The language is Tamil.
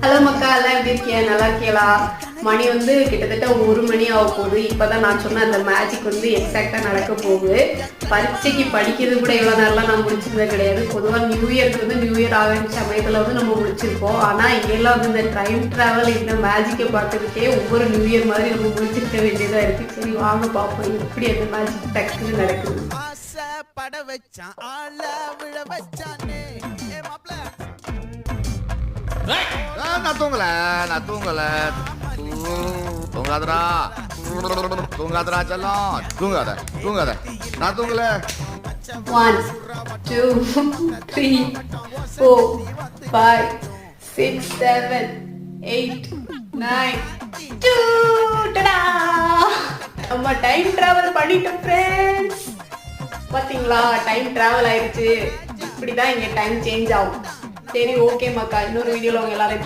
ஹலோ மக்கா, எல்லாம் எப்படி இருக்கீங்க? நல்லா இருக்கீங்களா? மணி வந்து கிட்டத்தட்ட 1 மணி ஆக போகுது. இப்போதான் நான் சொன்ன அந்த மேஜிக் வந்து எக்ஸாக்டா நடக்க போகுது. பரீட்சைக்கு படிக்கிறது கூட இவ்வளோ நேரம்லாம் நான் முடிச்சிருந்தது கிடையாது. பொதுவாக நியூ இயர்க்கு வந்து நியூ இயர் ஆரம்பிச்ச சமயத்தில் வந்து நம்ம முடிச்சிருப்போம். ஆனால் இங்கெல்லாம் வந்து இந்த டைம் ட்ராவல் இந்த மேஜிக்கை பார்க்கறதுக்கே ஒவ்வொரு நியூ இயர் மாதிரி நம்ம முடிச்சிருக்க வேண்டியதாக இருக்குது. சரி வாங்க பார்ப்போம் எப்படி அந்த மேஜிக் டக்குன்னு நடக்குது. பட வச்சான் ஆள விழ வச்சானே நான் தூங்கல தூங்காதடா செல்லம் தூங்காத நான் தூங்கல. 1 2 3 4 5 6 7 8 9 டடா! நம்ம டைம் டிராவல் பண்ணிட்டோம் ஃப்ரெண்ட்ஸ். பாத்தீங்களா, டைம் டிராவல் ஆயிடுச்சு. இப்படிதான் இங்க டைம் சேஞ்ச் ஆகும். சரி ஓகே மக்கா, இன்னொரு வீடியோல உங்க எல்லாரையும்